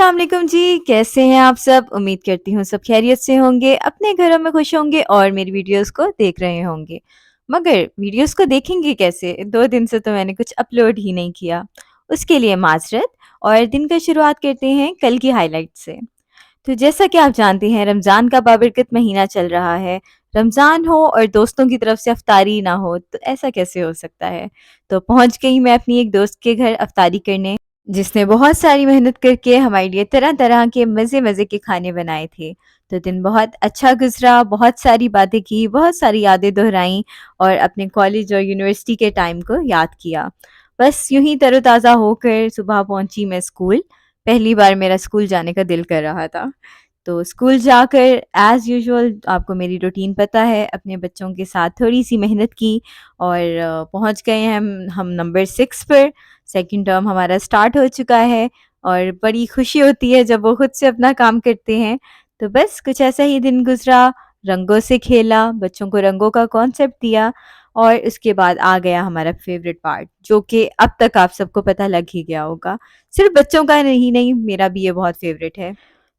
अस्सलाम वालेकुम जी, कैसे हैं आप सब? उम्मीद करती हूँ सब खैरियत से होंगे, अपने घरों में खुश होंगे और मेरी वीडियोस को देख रहे होंगे। मगर वीडियोस को देखेंगे कैसे? 2 दिन से तो मैंने कुछ अपलोड ही नहीं किया। उसके लिए माज़रत और दिन का शुरुआत करते हैं कल की हाइलाइट से। तो जैसा कि आप जानते हैं रमज़ान का बाबरकत महीना चल रहा है। रमज़ान हो और दोस्तों की तरफ से अफ्तारी ना हो, तो ऐसा कैसे हो सकता है? तो पहुँच गई मैं अपनी एक दोस्त के घर अफ्तारी करने। जिसने बहुत सारी मेहनत करके हमारे लिए तरह-तरह के मज़े-मज़े के खाने बनाए थे। तो दिन बहुत अच्छा गुज़रा, बहुत सारी बातें की, बहुत सारी यादें दोहराई और अपने कॉलेज और यूनिवर्सिटी के टाइम को याद किया। बस यूँ ही तरोताज़ा होकर सुबह पहुँची मैं स्कूल। पहली बार मेरा स्कूल जाने का दिल कर रहा था। तो स्कूल जाकर एज़ यूजुअल आपको मेरी रूटीन पता है, अपने बच्चों के साथ थोड़ी-सी मेहनत की और पहुँच गए हैं हम नंबर 6 पर। सेकंड टर्म हमारा स्टार्ट हो चुका है और बड़ी खुशी होती है जब वो खुद से अपना काम करते हैं। तो बस कुछ ऐसा ही दिन गुज़रा, रंगों से खेला, बच्चों को रंगों का कॉन्सेप्ट दिया और उसके बाद आ गया हमारा फ़ेवरेट पार्ट, जो कि अब तक आप सबको पता लग ही गया होगा। सिर्फ़ बच्चों का नहीं, मेरा भी ये बहुत फ़ेवरेट है।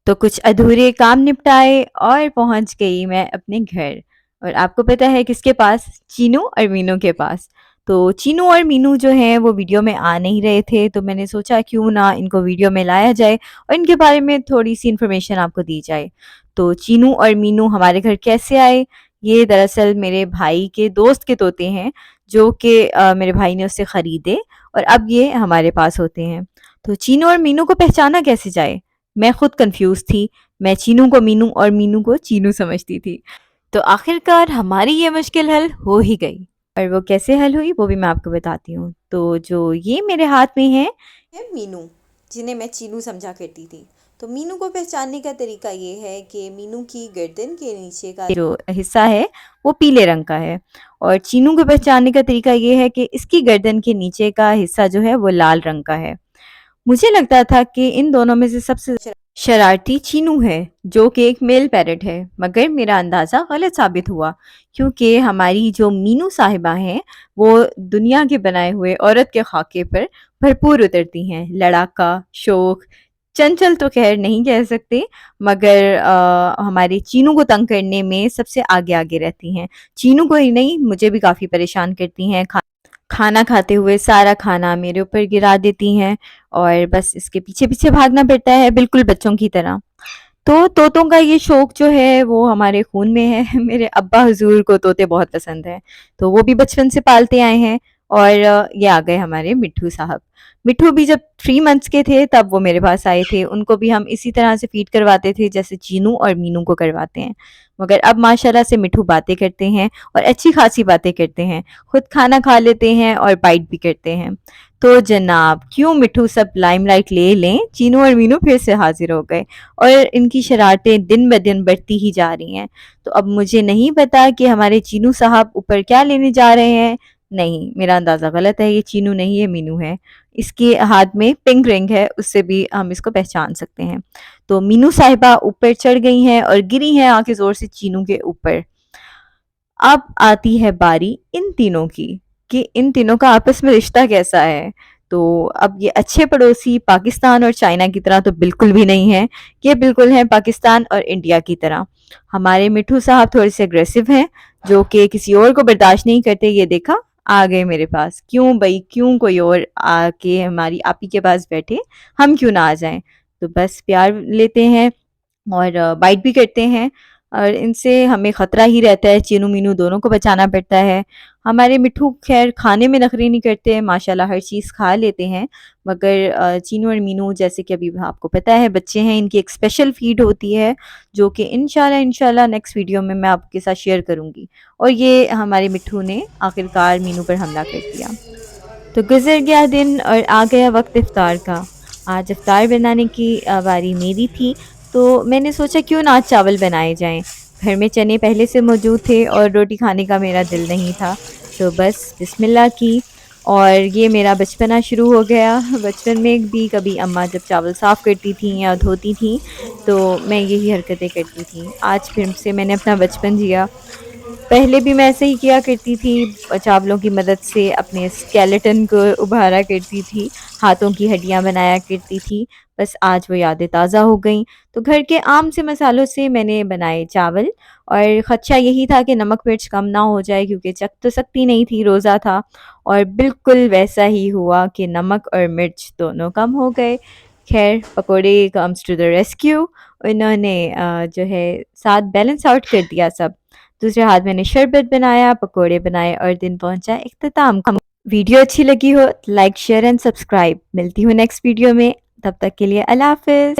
तो कुछ अधूरे काम निपटाए और पहुंच गई मैं अपने घर। और आपको पता है किसके पास? चीनू और मीनू के पास। तो चीनू और मीनू जो हैं वो वीडियो में आ नहीं रहे थे, तो मैंने सोचा क्यों ना इनको वीडियो में लाया जाए और इनके बारे में थोड़ी सी इन्फॉर्मेशन आपको दी जाए। तो चीनू और मीनू हमारे घर कैसे आए? ये दरअसल मेरे भाई के दोस्त के तोते हैं, जो कि मेरे भाई ने उससे ख़रीदे और अब ये हमारे पास होते हैं। तो चीनू और मीनू को पहचाना कैसे जाए? मैं खुद कन्फ्यूज़ थी। मैं चीनू को मीनू और मीनू को चीनू समझती थी। तो आखिरकार हमारी ये मुश्किल हल हो ही गई और वो कैसे हल हुई वो भी मैं आपको बताती हूँ। तो जो ये मेरे हाथ में है मीनू, जिन्हें मैं चीनू समझा करती थी। तो मीनू को पहचानने का तरीका ये है कि मीनू की गर्दन के नीचे का जो हिस्सा है वो पीले रंग का है और चीनू को पहचानने का तरीका ये है कि इसकी गर्दन के नीचे का हिस्सा जो है वो लाल रंग का है। मुझे लगता था कि इन दोनों में से सबसे शरारती चीनू है, जो कि एक मेल पैरट है, मगर मेरा अंदाज़ा गलत साबित हुआ क्योंकि हमारी जो मीनू साहिबा हैं वो दुनिया के बनाए हुए औरत के खाके पर भरपूर उतरती हैं। लड़ाका, शौक, चंचल तो खैर नहीं कह सकते, मगर हमारे चीनू को तंग करने में सबसे आगे-आगे रहती हैं। चीनू को ही नहीं, मुझे भी काफ़ी परेशान करती हैं। खाना खाते हुए सारा खाना मेरे ऊपर गिरा देती हैं और बस इसके पीछे-पीछे भागना पड़ता है बिल्कुल बच्चों की तरह। तो तोतों का ये शौक जो है वो हमारे खून में है। मेरे अब्बा हुज़ूर को तोते बहुत पसंद हैं, तो वो भी बचपन से पालते आए हैं और ये आ गए हमारे मिट्ठू साहब। मिट्ठू भी जब 3 मंथ्स के थे तब वो मेरे पास आए थे। उनको भी हम इसी तरह से फ़ीड करवाते थे जैसे चीनू और मीनू को करवाते हैं। मगर अब माशाल्लाह से मिट्ठू बातें करते हैं और अच्छी खासी बातें करते हैं। खुद खाना खा लेते हैं और बाइट भी करते हैं। तो जनाब क्यों मिट्ठू सब लाइमलाइट ले लें, चीनू और मीनू फिर से हाज़िर हो गए और इनकी शरारतें दिन ब दिन बढ़ती ही जा रही हैं। तो अब मुझे नहीं पता कि हमारे चीनू साहब ऊपर क्या लेने जा रहे हैं। नहीं, मेरा अंदाज़ा गलत है, ये चीनू नहीं ये मीनू है। इसके हाथ में पिंक रिंग है, उससे भी हम इसको पहचान सकते हैं। तो मीनू साहिबा ऊपर चढ़ गई हैं और गिरी हैं आके ज़ोर से चीनू के ऊपर। अब आती है बारी इन तीनों की कि इन तीनों का आपस में रिश्ता कैसा है। तो अब ये अच्छे पड़ोसी पाकिस्तान और चाइना की तरह तो बिल्कुल भी नहीं है, ये बिल्कुल हैं पाकिस्तान और इंडिया की तरह। हमारे मिट्ठू साहब थोड़े से अग्रेसिव हैं, जो कि किसी और को बर्दाश्त नहीं करते। ये देखा, आ गए मेरे पास। क्यों भई, क्यों कोई और आके हमारी आपी के पास बैठे, हम क्यों ना आ जाएँ? तो बस प्यार लेते हैं और बाइट भी करते हैं और इनसे हमें ख़तरा ही रहता है, चीनू-मीनू दोनों को बचाना पड़ता है। हमारे मिट्ठू ख़ैर खाने में नखरे नहीं करते हैं, माशाल्लाह हर चीज़ खा लेते हैं, मगर चीनू और मीनू जैसे कि अभी आपको पता है बच्चे हैं, इनकी एक स्पेशल फ़ीड होती है, जो कि इंशाल्लाह नेक्स्ट वीडियो में मैं आपके साथ शेयर करूँगी। और ये हमारे मिट्ठू ने आखिरकार मीनू पर हमला कर दिया। तो गुज़र गया दिन और आ गया वक़्त इफ़्तार का। आज इफ़्तार बनाने की बारी मेरी थी, तो मैंने सोचा क्यों ना आज चावल बनाए जाएँ। घर में चने पहले से मौजूद थे और रोटी खाने का मेरा दिल नहीं था, तो बस बिस्मिल्लाह की और ये मेरा बचपना शुरू हो गया। बचपन में भी कभी अम्मा जब चावल साफ़ करती थीं या धोती थीं, तो मैं यही हरकतें करती थी। आज फिर से मैंने अपना बचपन जिया। पहले भी मैं ऐसे ही किया करती थी, चावलों की मदद से अपने स्केलेटन को उभारा करती थी, हाथों की हड्डियाँ बनाया करती थी। बस आज वो यादें ताज़ा हो गईं। तो घर के आम से मसालों से मैंने बनाए चावल और ख़दशा यही था कि नमक मिर्च कम ना हो जाए क्योंकि चख तो सकती नहीं थी, रोज़ा था। और बिल्कुल वैसा ही हुआ कि नमक और मिर्च दोनों कम हो गए। ख़ैर पकोड़े कम्स टू द रेस्क्यू। उन्होंने जो है साथ बैलेंस आउट कर दिया सब। दूसरे हाथ मैंने शरबत बनाया, पकोड़े बनाए और दिन पहुंचा इख्तिताम को। वीडियो अच्छी लगी हो लाइक शेयर एंड सब्सक्राइब। मिलती हूँ नेक्स्ट वीडियो में, तब तक के लिए अल्लाह हाफ़िज़।